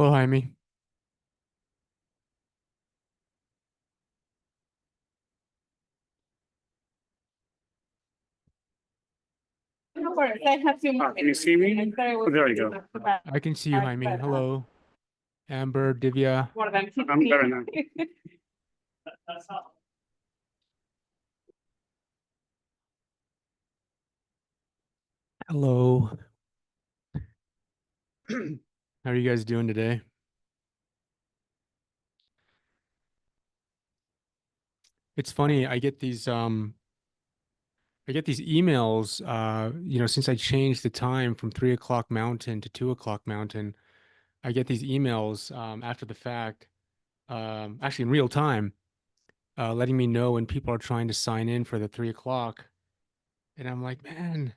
Hello, Jaime. No worries. I have few more Can you see me? minutes. Oh, there you go. I can see you, Jaime. Hello, Amber, Divya. I'm better now. Hello. How are you guys doing today? It's funny, I get these emails since I changed the time from 3 o'clock Mountain to 2 o'clock Mountain, I get these emails after the fact, actually in real time, letting me know when people are trying to sign in for the 3 o'clock. And I'm like, man,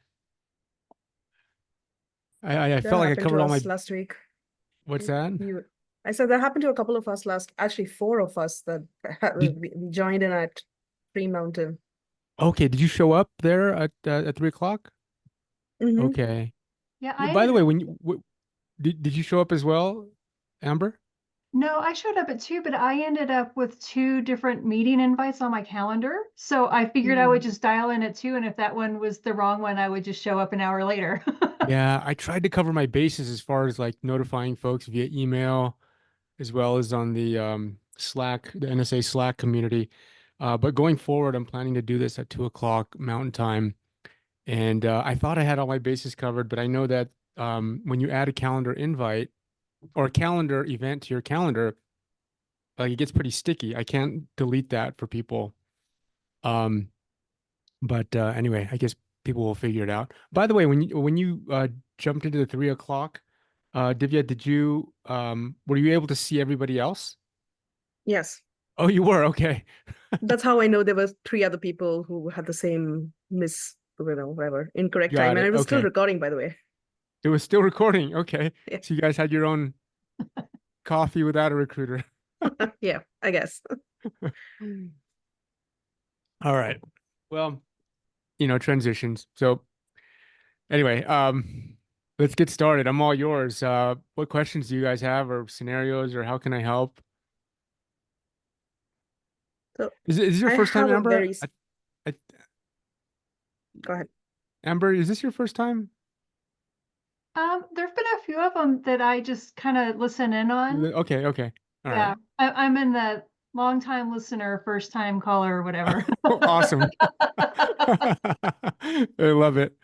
I That felt like I happened to covered all my, us last week. what's that? I said that happened to a couple of us actually four of us that Did, we joined in at Tree Mountain. okay, did you show up there at 3 o'clock? Hmm. Okay. Yeah, Yeah, I by the ended way, up, did you show up as well, Amber? no, I showed up at two, but I ended up with two different meeting invites on my calendar. So I figured I would just dial in at two, and if that one was the wrong one, I would just show up an hour later. Yeah, I tried to cover my bases as far as like notifying folks via email as well as on the Slack, the NSA Slack community. But going forward, I'm planning to do this at 2 o'clock Mountain Time. And I thought I had all my bases covered, but I know that when you add a calendar invite or a calendar event to your calendar, like it gets pretty sticky. I can't delete that for people. Um, But anyway, I guess people will figure it out. By the way, when you jumped into the 3 o'clock, Divya, did you were you able to see everybody else? Yes, Oh, you were. Okay. that's how I know there were three other people who had the same whatever, incorrect time. Got And it. I was still Okay. recording, by the way. It was still recording. Okay. Yeah, So you guys had your own coffee without a recruiter. yeah, I guess. All right. Well, transitions. So anyway, let's get started. I'm all yours. What questions do you guys have or scenarios or how can I help? So Is this your I first time, have a Amber? very, I, go ahead. Amber, is this your first time? There've been a few of them that I just kind of listen in on. Okay, okay. All right. Yeah, I'm in the long time listener, first time caller, or whatever. Awesome. I love it.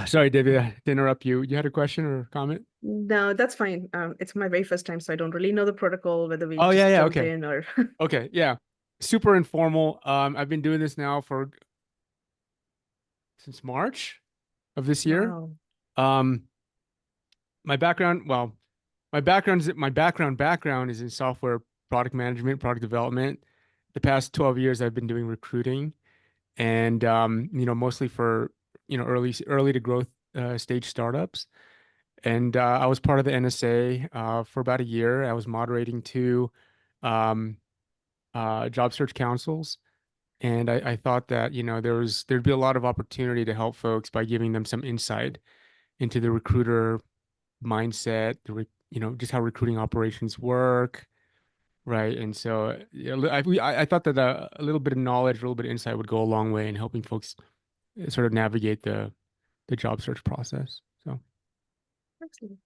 Sorry, David, to interrupt you. You had a question or comment? No, that's fine. It's my very first time, so I don't really know the protocol, whether we Oh, yeah, just yeah. jump Okay. in or Okay. Yeah. Super informal. I've been doing this now for since March of this year. wow. Um, my background, well, my background is in software product management, product development. The past 12 years I've been doing recruiting and mostly for early to growth stage startups. And I was part of the NSA for about a year. I was moderating two um, job search councils, and I thought that there'd be a lot of opportunity to help folks by giving them some insight into the recruiter mindset, just how recruiting operations work, right? And so yeah, I thought that a little bit of knowledge, a little bit of insight would go a long way in helping folks sort of navigate the job search process. So Excellent.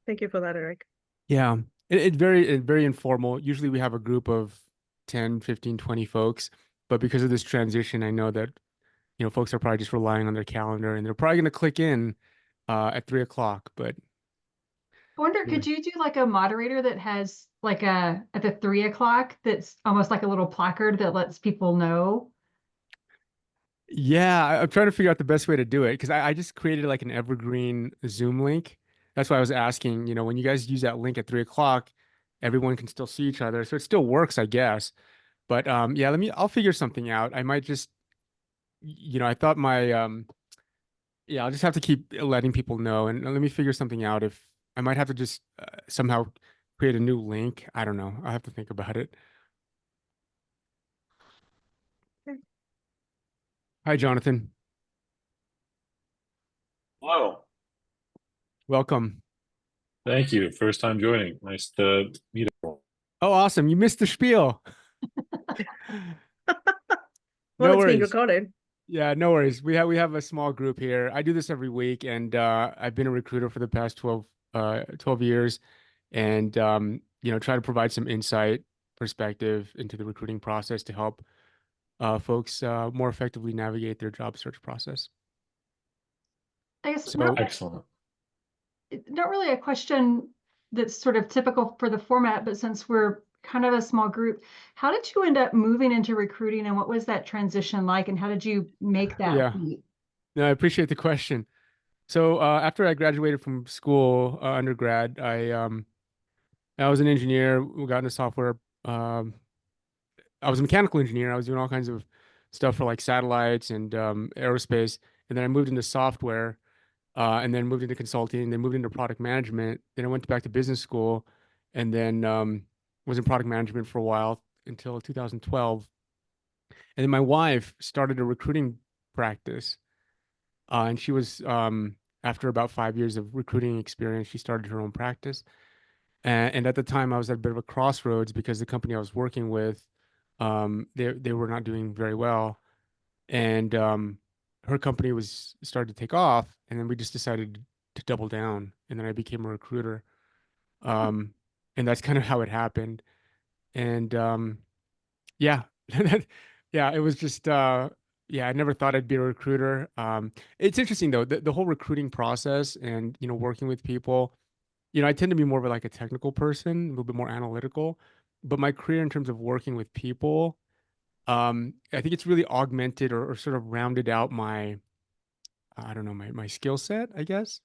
Thank you for that, Eric. yeah, it's very informal. Usually we have a group of 10, 15, 20 folks, but because of this transition, I know that folks are probably just relying on their calendar and they're probably going to click in at 3 o'clock. But I wonder, yeah, could you do like a moderator that has like a at the 3 o'clock that's almost like a little placard that lets people know? yeah, I'm trying to figure out the best way to do it because I just created like an evergreen Zoom link. That's why I was asking, when you guys use that link at 3 o'clock, everyone can still see each other. So it still works, I guess. But yeah, I'll figure something out. I might just, I thought yeah, I'll just have to keep letting people know and let me figure something out. If I might have to just somehow create a new link. I don't know. I have to think about it. Okay. Hi, Jonathan. Hello. Welcome. Thank you. First time joining. Nice to meet everyone. Oh, awesome. You missed the spiel. Well, No it's being worries. recorded. Yeah, no worries. We have a small group here. I do this every week, and I've been a recruiter for the past 12 years, and try to provide some insight, perspective into the recruiting process to help folks more effectively navigate their job search process. I guess So, Excellent. not really a question that's sort of typical for the format, but since we're kind of a small group, how did you end up moving into recruiting and what was that transition like and how did you make that yeah, leap? no, I appreciate the question. So, after I graduated from school, undergrad, I was an engineer. We got into software. Um, I was a mechanical engineer. I was doing all kinds of stuff for like satellites and aerospace. And then I moved into software, and then moved into consulting, then moved into product management. Then I went back to business school, and then was in product management for a while until 2012. And then my wife started a recruiting practice, and she was after about 5 years of recruiting experience, she started her own practice. And at the time, I was at a bit of a crossroads because the company I was working with, they were not doing very well, and her company was started to take off, and then we just decided to double down, and then I became a recruiter, um, and that's kind of how it happened, and yeah, yeah, it was just yeah, I never thought I'd be a recruiter. It's interesting though, the whole recruiting process and working with people. I tend to be more of like a technical person, a little bit more analytical, but my career in terms of working with people, I think it's really augmented or sort of rounded out my, I don't know, my skill set, I guess.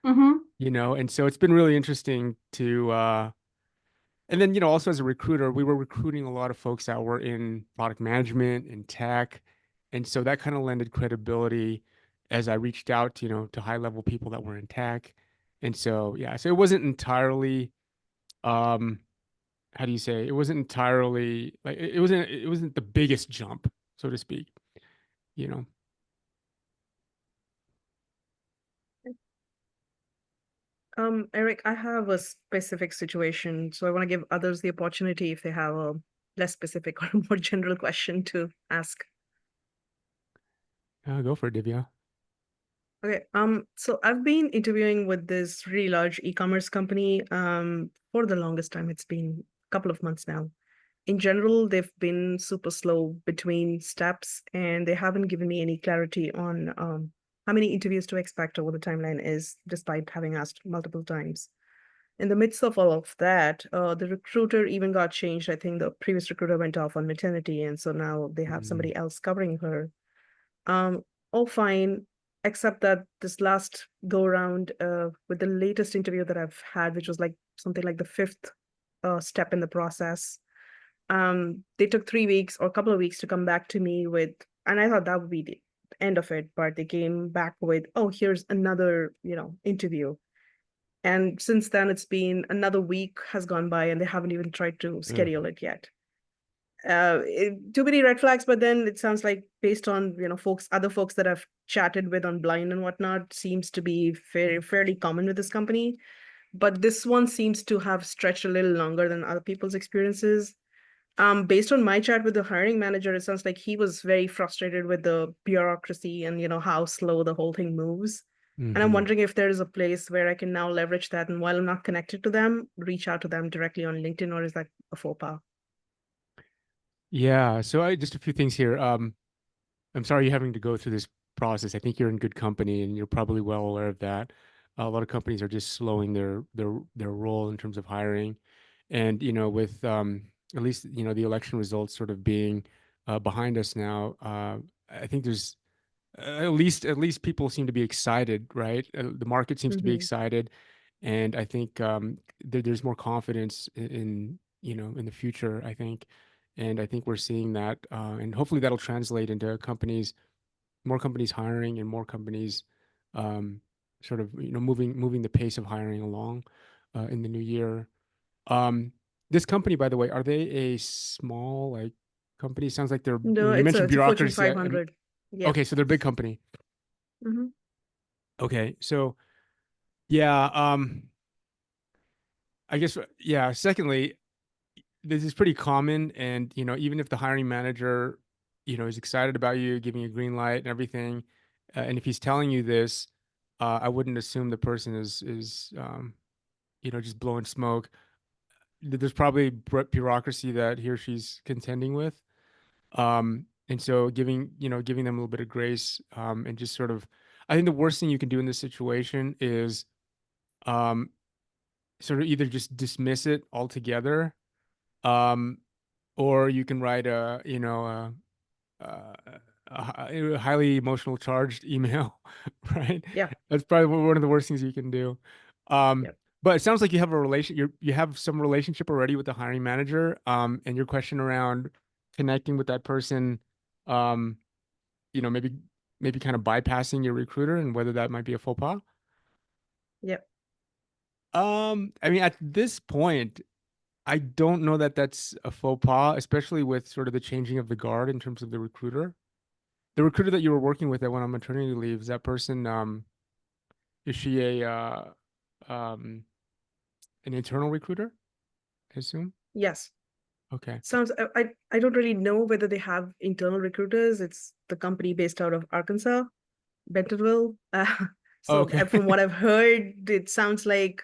Mm-hmm. And so it's been really interesting to, and then, also as a recruiter, we were recruiting a lot of folks that were in product management and tech. And so that kind of lended credibility as I reached out to, to high level people that were in tech. And so, yeah, so it wasn't entirely, um, how do you say, it wasn't entirely like it wasn't the biggest jump, so to speak, you know. Eric, I have a specific situation, so I want to give others the opportunity if they have a less specific or more general question to ask. Go for it, Divya. Okay, so I've been interviewing with this really large e-commerce company, for the longest time. It's been a couple of months now. In general, they've been super slow between steps, and they haven't given me any clarity on how many interviews to expect or what the timeline is, despite having asked multiple times. In the midst of all of that, the recruiter even got changed. I think the previous recruiter went off on maternity, and so now they have Mm, somebody else covering her. Um, all fine, except that this last go around, with the latest interview that I've had, which was like something like the fifth step in the process, they took 3 weeks or a couple of weeks to come back to me with, and I thought that would be the end of it, but they came back with, oh, here's another, interview. And since then, it's been another week has gone by and they haven't even tried to ugh. schedule it yet. Too many red flags, but then it sounds like based on, other folks that I've chatted with on Blind and whatnot, seems to be fairly common with this company. But this one seems to have stretched a little longer than other people's experiences. Based on my chat with the hiring manager, it sounds like he was very frustrated with the bureaucracy and how slow the whole thing moves. And I'm Hmm. wondering if there is a place where I can now leverage that, and while I'm not connected to them, reach out to them directly on LinkedIn, or is that a faux pas? Yeah, so I just a few things here. I'm sorry you're having to go through this process. I think you're in good company, and you're probably well aware of that. A lot of companies are just slowing their role in terms of hiring, and with at least the election results sort of being behind us now, I think there's at least people seem to be excited, right? The market seems to be Mm-hmm. excited, and I think there's more confidence in the future, I think, and I think we're seeing that, and hopefully that'll translate into more companies hiring, and more companies um, sort of moving the pace of hiring along in the new year. Um, this company, by the way, are they a small like company? Sounds like they're No, you mentioned it's a Fortune bureaucracy. I mean, 500. Yeah. okay, so they're a big company. Mm-hmm. Okay, so yeah, I guess, yeah. Secondly, this is pretty common, and even if the hiring manager, is excited about you, giving you a green light and everything, and if he's telling you this, I wouldn't assume the person is just blowing smoke. There's probably bureaucracy that he or she's contending with. And so giving them a little bit of grace, and just sort of, I think the worst thing you can do in this situation is, um, sort of either just dismiss it altogether, um, or you can write uh, a highly emotional charged email, right? Yeah. That's probably one of the worst things you can do. Um, Yep. but it sounds like you have you have some relationship already with the hiring manager. And your question around connecting with that person, um, maybe kind of bypassing your recruiter and whether that might be a faux pas. Yep. I mean, at this point, I don't know that that's a faux pas, especially with sort of the changing of the guard in terms of the recruiter. The recruiter that you were working with that went on maternity leave, is that person, is she um, an internal recruiter, I assume? Yes. Okay. Sounds, I don't really know whether they have internal recruiters. It's the company based out of Arkansas, Bentonville. Oh, So okay. from what I've heard, it sounds like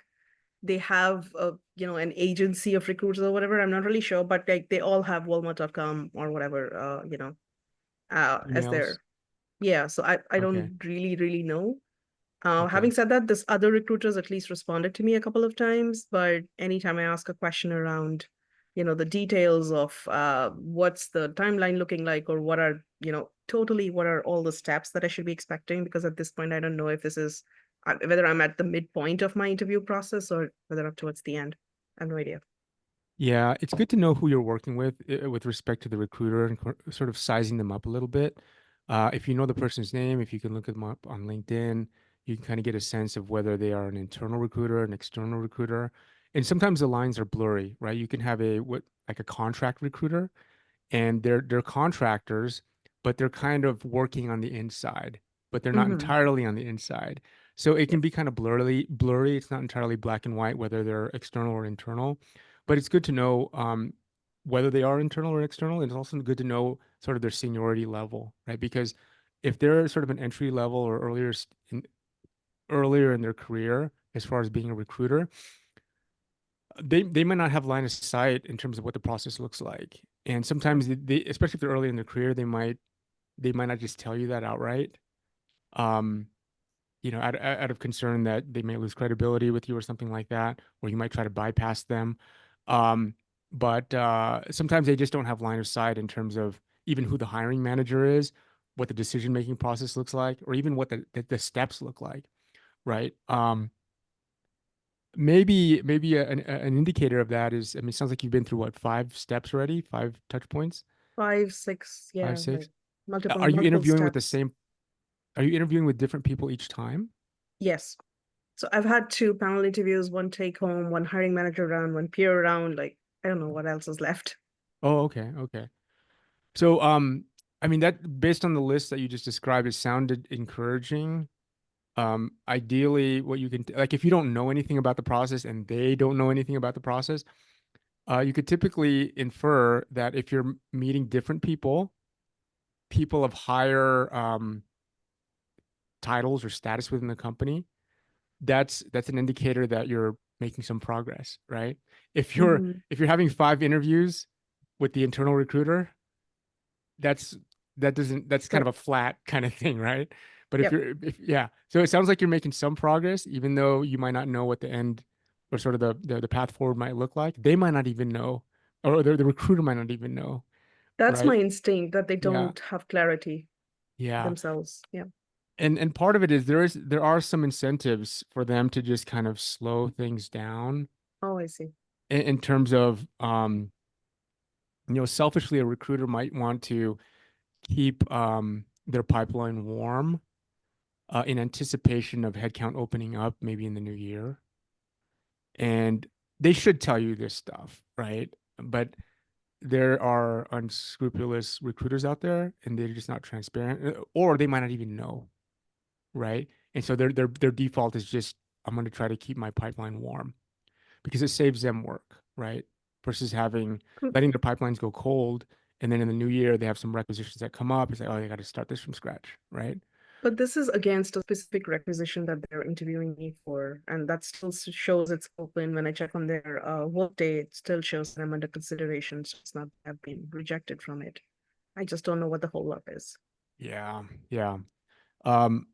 they have an agency of recruiters or whatever. I'm not really sure, but like they all have Walmart.com or whatever, as Emails. their, yeah. So I Okay. don't really know. Okay. Having said that, this other recruiters at least responded to me a couple of times, but anytime I ask a question around, the details of what's the timeline looking like, or what are, totally what are all the steps that I should be expecting, because at this point I don't know if this is whether I'm at the midpoint of my interview process or whether I'm towards the end. I have no idea. Yeah, it's good to know who you're working with respect to the recruiter, and sort of sizing them up a little bit. If you know the person's name, if you can look them up on LinkedIn, you can kind of get a sense of whether they are an internal recruiter, an external recruiter. And sometimes the lines are blurry, right? You can have like a contract recruiter, and they're contractors, but they're kind of working on the inside, but they're not Mm-hmm. entirely on the inside. So it can Yes. be kind of blurry. It's not entirely black and white whether they're external or internal, but it's good to know, whether they are internal or external. And it's also good to know sort of their seniority level, right? Because if they're sort of an entry level or earlier in their career as far as being a recruiter, they might not have line of sight in terms of what the process looks like. And Yep. sometimes especially if they're early in their career, they might not just tell you that outright. Um, out of concern that they may lose credibility with you or something like that, or you might try to bypass them. Um, but sometimes they just don't have line of sight in terms of even who the hiring manager is, what the decision-making process looks like, or even what the steps look like, right? Maybe an indicator of that is, I mean, it sounds like you've been through what, 5 steps already, 5 touch points, 5, 6, five, yeah, like six. multiple Are you multiple interviewing with the steps. same? Are you interviewing with different people each time? Yes. So I've had 2 panel interviews, one take home, one hiring manager round, one peer round. Like, I don't know what else is left. Oh, okay, okay. So, I mean, that based on the list that you just described, it sounded encouraging. Ideally, what you can, like, if you don't know anything about the process and they don't know anything about the process, you could typically infer that if you're meeting different people of higher titles or status within the company, that's an indicator that you're making some progress, right? If you're Hmm. if you're having 5 interviews with the internal recruiter, that's that's kind of Right. a flat kind of thing, right? But Yep. if yeah, so it sounds like you're making some progress, even though you might not know what the end or sort of the path forward might look like. They might not even know, or the recruiter might not even know, That's right? my instinct that they Yeah, don't have clarity yeah. themselves. Yeah. And part of it is there are some incentives for them to just kind of slow things down Oh, I see. in terms of, selfishly a recruiter might want to keep their pipeline warm, in anticipation of headcount opening up maybe in the new year. And they should tell you this stuff, right? But there are unscrupulous recruiters out there, and they're just not transparent, or they might not even know, right? And so their default is just, I'm going to try to keep my pipeline warm. because it saves them work, right? Versus having Mm. letting their pipelines go cold, and then in the new year they have some requisitions that come up. It's like, oh, they got to start this from scratch, right? But this is against a specific requisition that they're interviewing me for, and that still shows it's open. When I check on their workday, it still shows that I'm under consideration. So it's not that I've been rejected from it. I just don't know what the holdup is. Yeah, yeah. Um,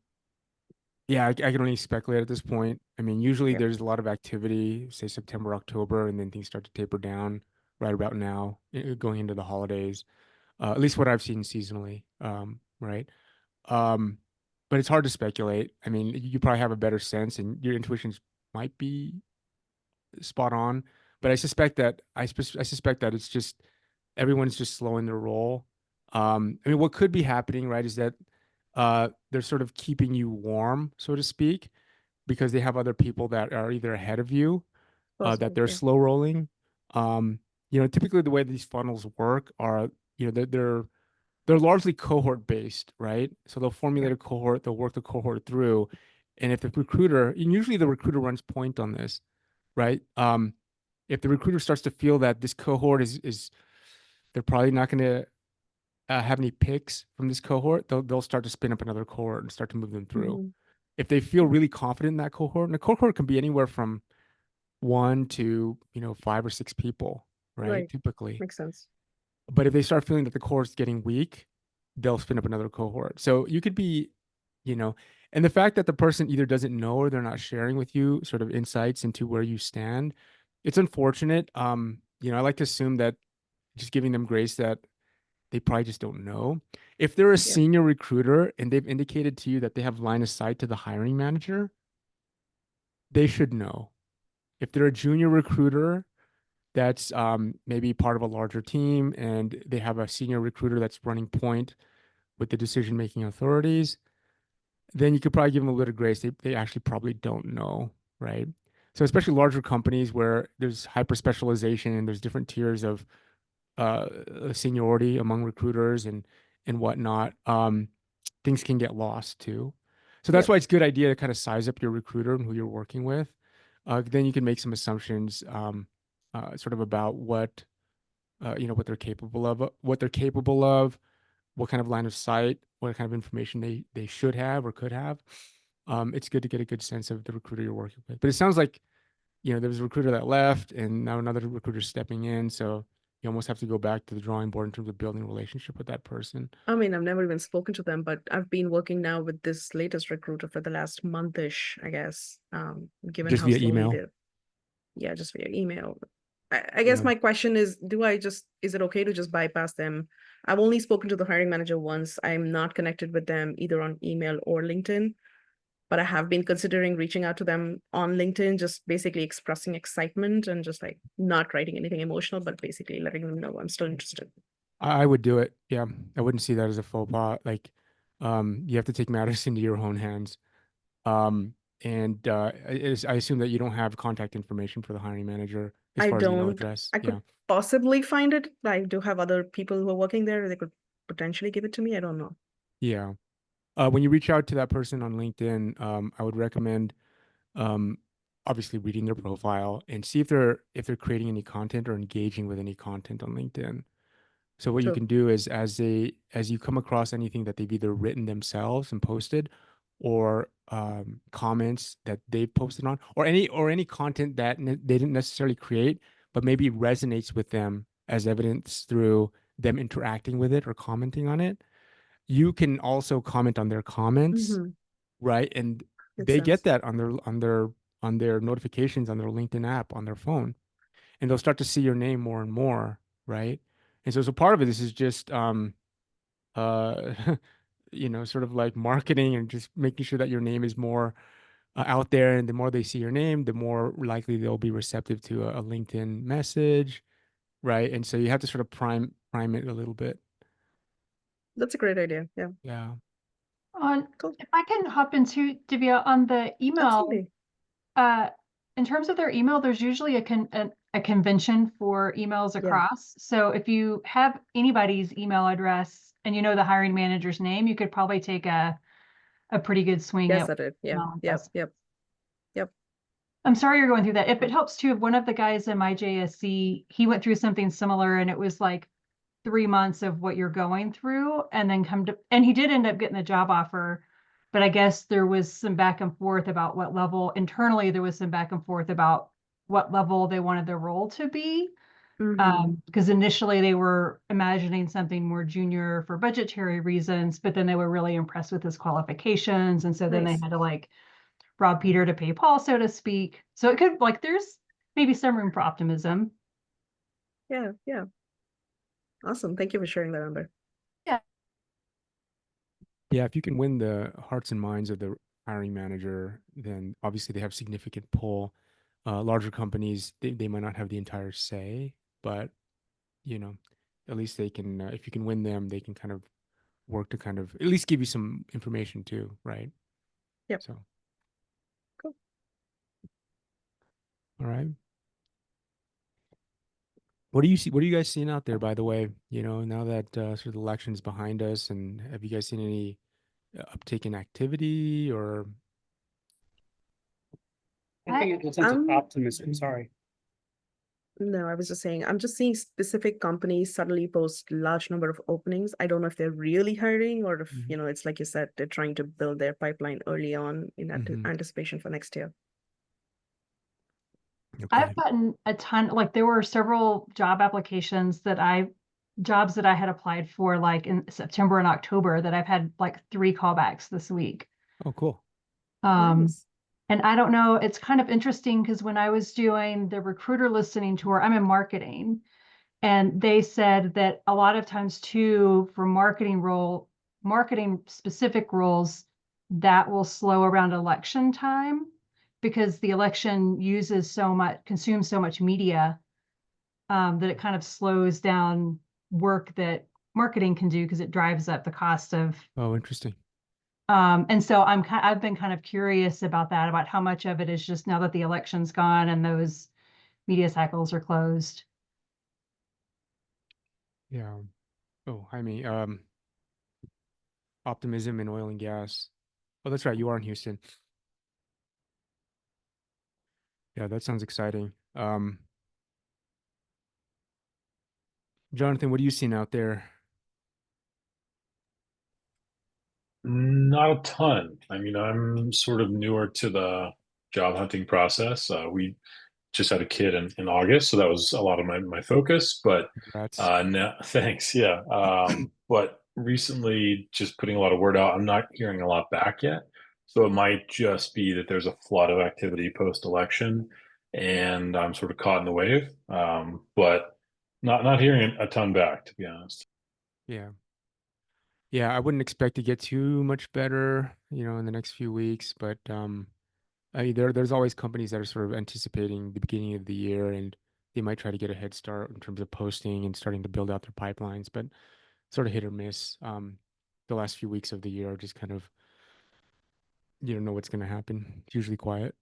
yeah, I can only speculate at this point. I mean, usually Yeah. there's a lot of activity, say September, October, and then things start to taper down right about now, going into the holidays. At least what I've seen seasonally, right? Um, but it's hard to speculate. I mean, you probably have a better sense, and your intuitions might be spot on. But I suspect that it's just everyone's just slowing their roll. I mean, what could be happening, right, is that they're sort of keeping you warm, so to speak, because they have other people that are either ahead of you, that Possible. they're Yeah. slow rolling. Um, typically the way these funnels work are, they're largely cohort based, right? So they'll Yeah. formulate a cohort, they'll work the cohort through, and if the recruiter, and usually the recruiter runs point on this, right? If the recruiter starts to feel that this cohort is they're probably not going to have any picks from this cohort, they'll start to spin up another cohort and start to move them through. Mhm. If they feel really confident in that cohort, and a cohort can be anywhere from one to 5 or 6 people, right? Right. Typically. Makes sense. But if they start feeling that the cohort's getting weak, they'll spin up another cohort. So you could be, you know, and the fact that the person either doesn't know or they're not sharing with you sort of insights into where you stand, it's unfortunate. I like to assume that just giving them grace that they probably just don't know. If they're a Yeah. senior recruiter and they've indicated to you that they have line of sight to the hiring manager, they should know. If they're a junior recruiter that's maybe part of a larger team and they have a senior recruiter that's running point with the decision making authorities, then you could probably give them a little grace. They actually probably don't know, right? So especially larger companies where there's hyper specialization and there's different tiers of seniority among recruiters and whatnot, things can get lost too. So that's Yep. why it's a good idea to kind of size up your recruiter and who you're working with. Then you can make some assumptions, sort of about what they're capable of, what kind of line of sight, what kind of information they should have or could have. It's good to get a good sense of the recruiter you're working with. But it sounds like there was a recruiter that left, and now another recruiter stepping in. So you almost have to go back to the drawing board in terms of building a relationship with that person. I mean, I've never even spoken to them, but I've been working now with this latest recruiter for the last month-ish, I guess, given Just how via slowly email. they're, yeah, just via email. I guess Yeah. my question is, is it okay to just bypass them? I've only spoken to the hiring manager once. I'm not connected with them either on email or LinkedIn, but I have been considering reaching out to them on LinkedIn, just basically expressing excitement and just like not writing anything emotional, but basically letting them know I'm still interested. I would do it. Yeah. I wouldn't see that as a faux pas. Like, you have to take matters into your own hands. Um, and I assume that you don't have contact information for the hiring manager as I far as email don't. address. I Yeah. could possibly find it. I do have other people who are working there. They could potentially give it to me. I don't know. Yeah. When you reach out to that person on LinkedIn, I would recommend um, obviously reading their profile and see if they're creating any content or engaging with any content on LinkedIn. So what you True. can do is as you come across anything that they've either written themselves and posted, or comments that they've posted on, or any content that they didn't necessarily create, but maybe resonates with them as evidence through them interacting with it or commenting on it. You can also comment on their comments, Mm-hmm. right? And Makes they get sense. that on their notifications on their LinkedIn app on their phone, and they'll start to see your name more and more, right? And so part of it, this is just uh sort of like marketing and just making sure that your name is more out there, and the more they see your name, the more likely they'll be receptive to a LinkedIn message, right? And so you have to sort of prime it a little bit. That's a great idea. Yeah. Yeah. Cool. If I can hop into Divya on the email, Absolutely. in terms of their email, there's usually a convention for emails Yeah. across. So if you have anybody's email address and you know the hiring manager's name, you could probably take a pretty good swing Yes, at I did. Yeah. email Yep. address. Yep. Yep. I'm sorry you're going through that. If it helps too, one of the guys in my JSC, he went through something similar, and it was like 3 months of what you're going through, and then and he did end up getting the job offer, but I guess there was some back and forth about what level internally, there was some back and forth about what level they wanted their role to be. Because initially they were imagining something more junior for budgetary reasons, but then they were really impressed with his qualifications. And so then they Nice. had to like rob Peter to pay Paul, so to speak. So it could like, there's maybe some room for optimism. Yeah, yeah. Awesome. Thank you for sharing that, Amber. Yeah, if you can win the hearts and minds of the hiring manager, then obviously they have significant pull. Larger companies, they might not have the entire say, but you know, at least they can, if you can win them, they can kind of work to kind of at least give you some information too, right? Yep. So, Cool. all right. What do you see? What are you guys seeing out there, by the way? You know, now that sort of the election's behind us, and have you guys seen any uptick in activity or? I think it's a sense of Um, optimism, sorry. No, I was just saying, I'm just seeing specific companies suddenly post large number of openings. I don't know if they're really hiring or if, Mhm. it's like you said, they're trying to build their pipeline early on in Mhm. anticipation for next year. Okay. I've gotten a ton, like there were several job applications jobs that I had applied for like in September and October that I've had like 3 callbacks this week. Oh, cool. Nice. And I don't know, it's kind of interesting because when I was doing the recruiter listening tour, I'm in marketing, and they said that a lot of times too, for marketing specific roles, that will slow around election time because the election consumes so much media, that it kind of slows down work that marketing can do because it drives up the cost of. Oh, interesting. And so I've been kind of curious about that, about how much of it is just now that the election's gone and those media cycles are closed. Yeah. Oh, I mean, optimism in oil and gas. Oh, that's right. You are in Houston. Yeah, that sounds exciting. Jonathan, what are you seeing out there? Not a ton. I mean, I'm sort of newer to the job hunting process. We just had a kid in August, so that was a lot of my focus. But Congrats. no, thanks. Yeah. But recently, just putting a lot of word out. I'm not hearing a lot back yet, so it might just be that there's a flood of activity post-election, and I'm sort of caught in the wave. But not hearing a ton back, to be honest. Yeah. Yeah, I wouldn't expect to get too much better, in the next few weeks, but there's always companies that are sort of anticipating the beginning of the year, and they might try to get a head start in terms of posting and starting to build out their pipelines, but sort of hit or miss. The last few weeks of the year are just kind of, you don't know what's going to happen. It's usually quiet.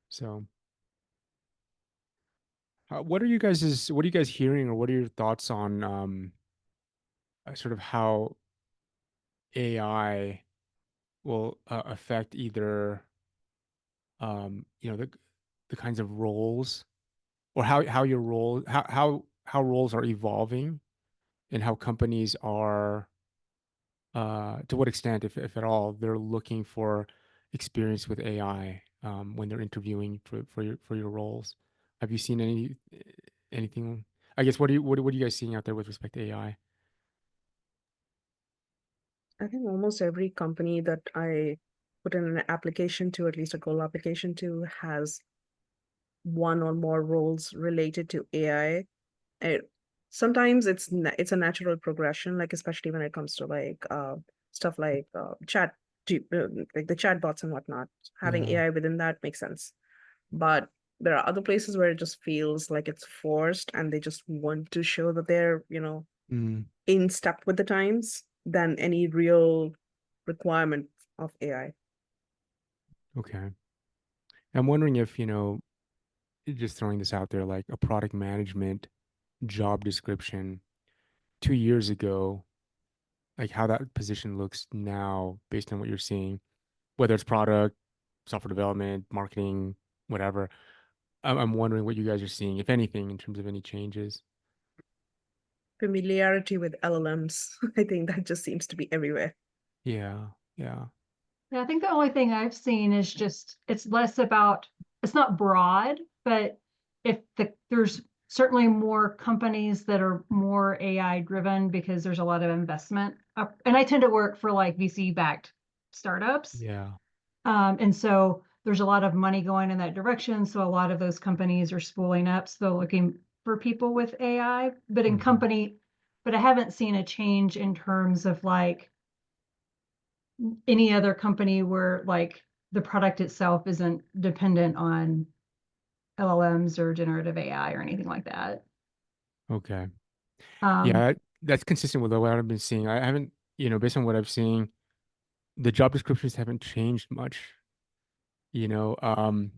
So, what are you guys hearing, or what are your thoughts on sort of how AI will affect either the kinds of roles, or how roles are evolving, and how companies are, to what extent, if at all, they're looking for experience with AI when they're interviewing for your roles. Have you seen anything? I guess what are you guys seeing out there with respect to AI? I think almost every company that I put in an application to, at least a goal application to, has one or more roles related to AI. Sometimes it's a natural progression, like especially when it comes to like stuff like like the chatbots and whatnot. Having Yeah. AI within that makes sense. But there are other places where it just feels like it's forced and they just want to show that they're, Mm, in step with the times than any real requirement of AI. okay. I'm wondering if, just throwing this out there, like a product management job description 2 years ago, like how that position looks now based on what you're seeing, whether it's product, software development, marketing, whatever. I'm wondering what you guys are seeing, if anything, in terms of any changes. Familiarity with LLMs. I think that just seems to be everywhere. Yeah, yeah, Yeah, I think the only thing I've seen is just it's less about it's not broad, but if there's certainly more companies that are more AI driven because there's a lot of investment up, and I tend to work for like VC backed startups. yeah. And so there's a lot of money going in that direction. So a lot of those companies are spooling up. So they're looking for people with AI, but in Mhm. but I haven't seen a change in terms of like any other company where like the product itself isn't dependent on LLMs or generative AI or anything like that. Okay. Um, Yeah, that's consistent with what I've been seeing. I haven't, based on what I've seen, the job descriptions haven't changed much, you know, um,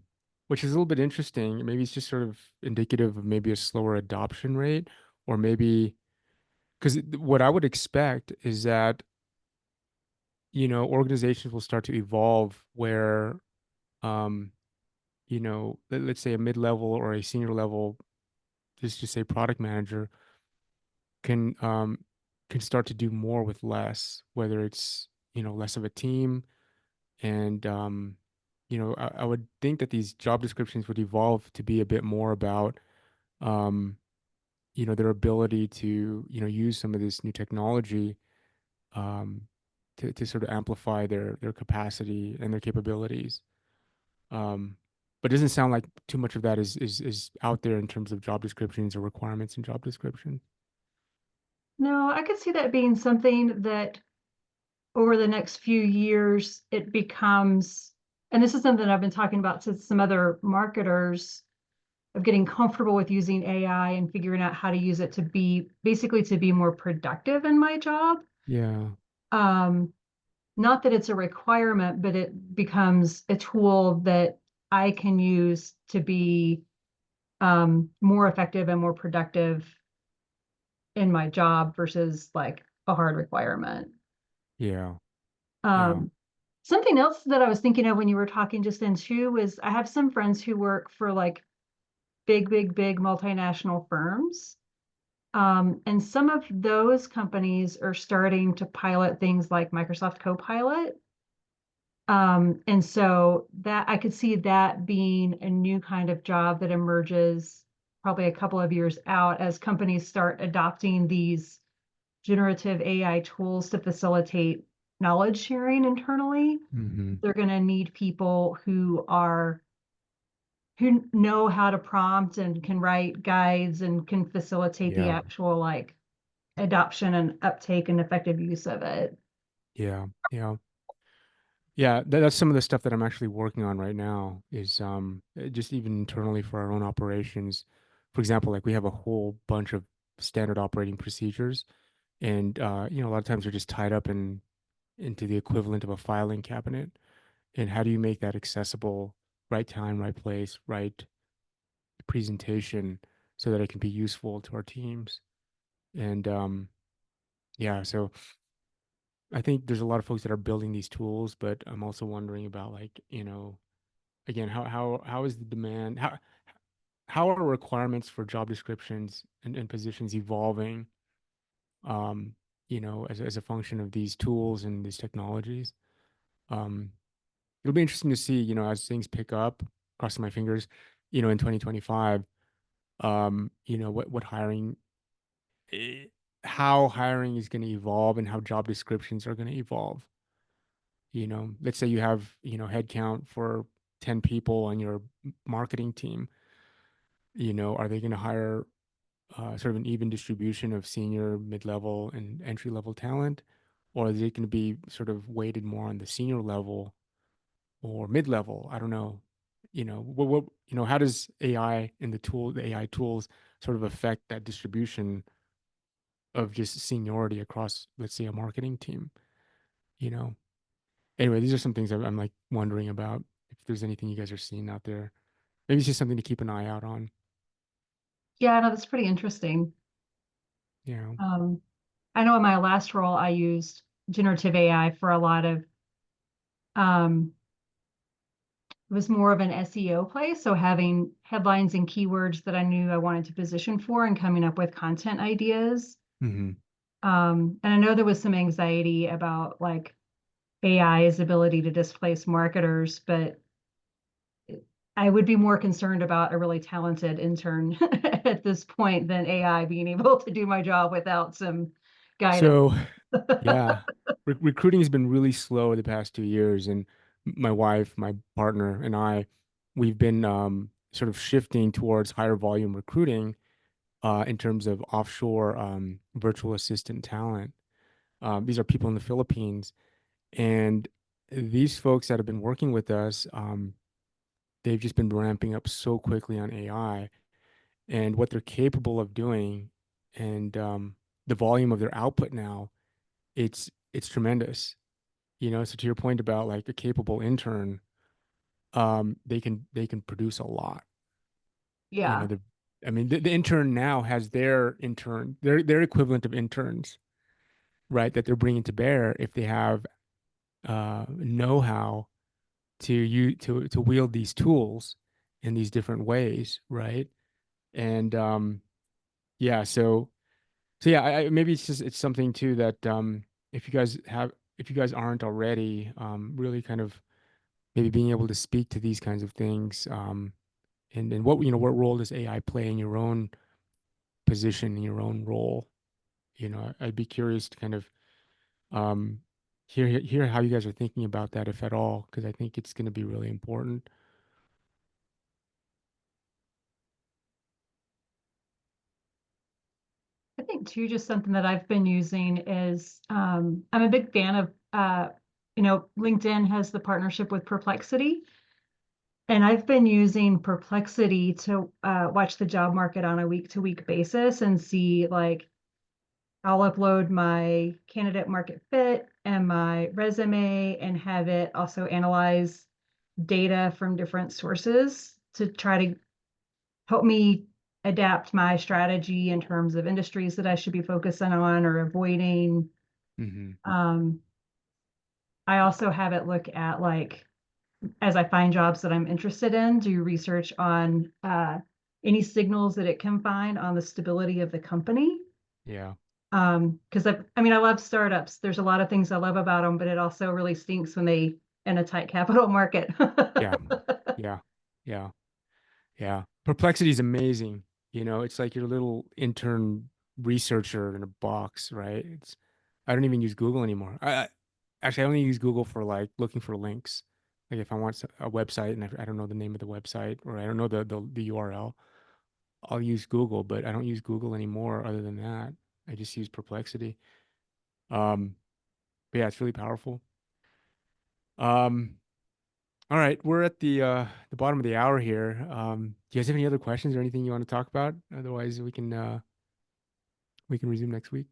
which is a little bit interesting. Maybe it's just sort of indicative of maybe a slower adoption rate, or maybe because what I would expect is that, organizations will start to evolve where, um, let's say a mid-level or a senior level, just say product manager can um can start to do more with less, whether it's, less of a team. And I would think that these job descriptions would evolve to be a bit more about um, their ability to, use some of this new technology um to sort of amplify their capacity and their capabilities. Um, but it doesn't sound like too much of that is out there in terms of job descriptions or requirements in job description. no, I could see that being something that over the next few years it becomes, and this is something I've been talking about to some other marketers of getting comfortable with using AI and figuring out how to use it to be basically to be more productive in my job. Yeah. Um, not that it's a requirement, but it becomes a tool that I can use to be more effective and more productive in my job versus like a hard requirement. Yeah. Yeah. Um, something else that I was thinking of when you were talking just then too was I have some friends who work for like big multinational firms. And some of those companies are starting to pilot things like Microsoft Copilot. And so that I could see that being a new kind of job that emerges probably a couple of years out as companies start adopting these generative AI tools to facilitate knowledge sharing internally. Hmm. They're going to need people who know how to prompt and can write guides and can facilitate the Yeah. actual like adoption and uptake and effective use of it. Yeah. Yeah. Yeah, that's some of the stuff that I'm actually working on right now is just even internally for our own operations. For example, like we have a whole bunch of standard operating procedures, and a lot of times they're just tied up into the equivalent of a filing cabinet. And how do you make that accessible, right time, right place, right presentation, so that it can be useful to our teams? And yeah, so I think there's a lot of folks that are building these tools, but I'm also wondering about, like, again, how is the demand, how are requirements for job descriptions and positions evolving, um as a function of these tools and these technologies. um it'll be interesting to see, as things pick up, crossing my fingers, in 2025, what hiring, eh, how hiring is going to evolve and how job descriptions are going to evolve. Let's say you have, headcount for 10 people on your marketing team. Are they going to hire sort of an even distribution of senior, mid-level, and entry-level talent? Or is it going to be sort of weighted more on the senior level or mid-level? I don't know. How does the AI tools sort of affect that distribution of just seniority across, let's say, a marketing team? You know, anyway, these are some things I'm like wondering about, if there's anything you guys are seeing out there. Maybe it's just something to keep an eye out on. Yeah, no, that's pretty interesting. You know. Um, I know in my last role, I used generative AI for a lot of um, was more of an SEO play. So having headlines and keywords that I knew I wanted to position for and coming up with content ideas. Hmm. And I know there was some anxiety about like AI's ability to displace marketers, but I would be more concerned about a really talented intern at this point than AI being able to do my job without some guidance. So, yeah, recruiting has been really slow the past 2 years, and my wife, my partner, and I, we've been sort of shifting towards higher volume recruiting in terms of offshore virtual assistant talent. These are people in the Philippines, and these folks that have been working with us, they've just been ramping up so quickly on AI and what they're capable of doing, and the volume of their output now. It's tremendous. So to your point about like a capable intern, they can produce a lot. You know, Yeah. the I mean, the intern now has their equivalent of interns, right? That they're bringing to bear if they have know-how to wield these tools in these different ways, right? And yeah, so yeah, maybe it's something too that if you guys have if you guys aren't already really kind of maybe being able to speak to these kinds of things, and what role does AI play in your own position, in your own role? I'd be curious to kind of um, hear how you guys are thinking about that, if at all, because I think it's going to be really important. I think too, just something that I've been using is I'm a big fan of LinkedIn has the partnership with Perplexity. And I've been using Perplexity to watch the job market on a week-to-week basis and see like I'll upload my candidate market fit and my resume and have it also analyze data from different sources to try to help me adapt my strategy in terms of industries that I should be focusing on or avoiding. Hmm. Um, I also have it look at like, as I find jobs that I'm interested in, do research on any signals that it can find on the stability of the company. Yeah. Because I love startups. There's a lot of things I love about them, but it also really stinks when they in a tight capital market. Yeah. Yeah. Yeah. Yeah. Perplexity is amazing. It's like your little intern researcher in a box, right? I don't even use Google anymore. Actually, I only use Google for like looking for links. Like if I want a website and I don't know the name of the website, or I don't know the URL, I'll use Google, but I don't use Google anymore other than that. I just use Perplexity. Um, but yeah, it's really powerful. Um, all right, we're at the bottom of the hour here. Do you guys have any other questions or anything you want to talk about? Otherwise, we can resume next week.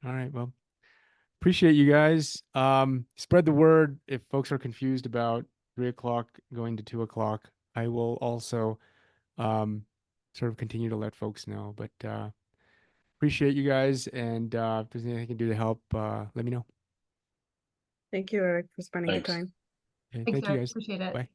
All right, well, appreciate you guys. Spread the word if folks are confused about 3 o'clock going to 2 o'clock. I will also sort of continue to let folks know. But appreciate you guys, and if there's anything I can do to help, let me know. Thank you, Eric, for spending the Thanks. time. Okay, Thanks, thank you Eric. guys. Appreciate it. Bye.